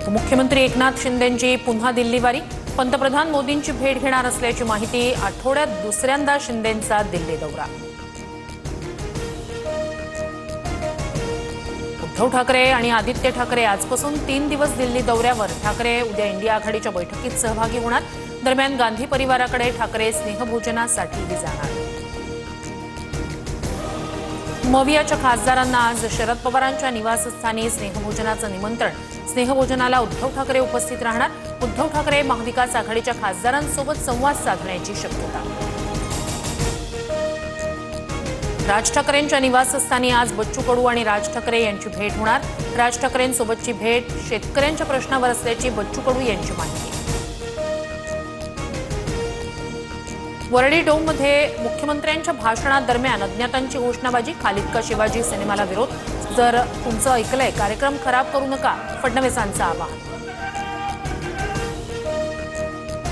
मुख्यमंत्री एकनाथ शिंदेंची पुन्हा दिल्लीवारी, पंतप्रधान मोदींची भेट घेणार असल्याची माहिती। आठवड्यात दुसऱ्यांदा शिंदेंचा दिल्ली दौरा। उद्धव ठाकरे आणि आदित्य ठाकरे आजपासून 3 दिवस दिल्ली दौऱ्यावर। ठाकरे उद्या इंडिया आघाडीच्या बैठकीत सहभागी होणार। दरम्यान गांधी परिवाराकडे ठाकरे स्नेहभोजनासाठीही जाणार। मवियाच्या खासदारांना आज शरद पवारांच्या निवासस्थानी स्नेहभोजनाचं निमंत्रण। स्नेहभोजनाला उद्धव ठाकरे उपस्थित राहणार। उद्धव ठाकरे महाविकास आघाडीच्या खासदारांसोबत संवाद साधण्याची शक्यता। राज ठाकरेंच्या निवासस्थानी आज बच्चू कडू आणि राज ठाकरे यांची भेट होणार। राज ठाकरेंसोबतची भेट शेतकऱ्यांच्या प्रश्नावर असल्याची बच्चू कडू यांची माहिती। वरळी डोममध्ये मुख्यमंत्र्यांच्या भाषणादरम्यान अज्ञातांची घोषणाबाजी। खालीद का शिवाजी सिनेमाला विरोध। जर तुमचं ऐकलंय कार्यक्रम खराब करू नका, फडणवीसांचं आवाहन।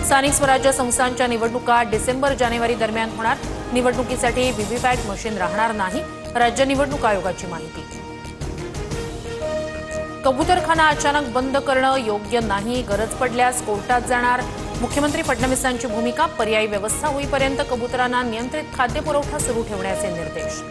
स्थानिक स्वराज्य संस्थांच्या निवडणुका डिसेंबर-जानेवारी दरम्यान होणार। निवडणुकीसाठी व्हीव्हीपॅट मशीन राहणार नाही, राज्य निवडणूक आयोगाची माहिती। कबूतरखाना अचानक बंद करणं योग्य नाही, गरज पडल्यास कोर्टात जाणार। मुख्यमंत्री फडणवीसांची भूमिका। पर्यायी व्यवस्था होईपर्यंत कबुतरांना नियंत्रित खाद्यपुरवठा सुरू ठेवण्याचे निर्देश।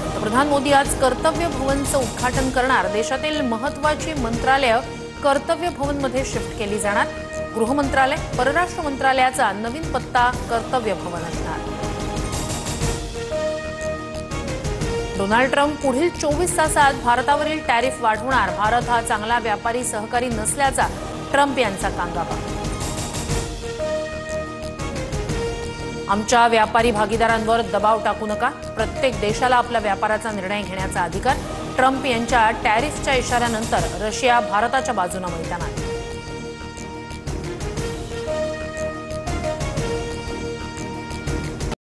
पंतप्रधान मोदी आज कर्तव्य भवनचं उद्घाटन करणार। देशातील महत्त्वाची मंत्रालय कर्तव्य भवनमध्ये शिफ्ट केली जाणार। गृह मंत्रालय, परराष्ट्र मंत्रालयाचा नवीन पत्ता कर्तव्य भवन असणार। डोनाल्ड ट्रम्प पुढील 24 तासात भारतावरील टॅरिफ वाढवणार। भारत हा चांगला व्यापारी सहकारी नसल्याचा ट्रम्प यांचा कांगावा। आमच्या व्यापारी भागीदारांवर दबाव टाकू नका, प्रत्येक देशाला आपल्या व्यापाराचा निर्णय घेण्याचा अधिकार। ट्रम्प यांच्या टॅरिफच्या इशाऱ्यानंतर रशिया भारताच्या बाजूने मैदानात।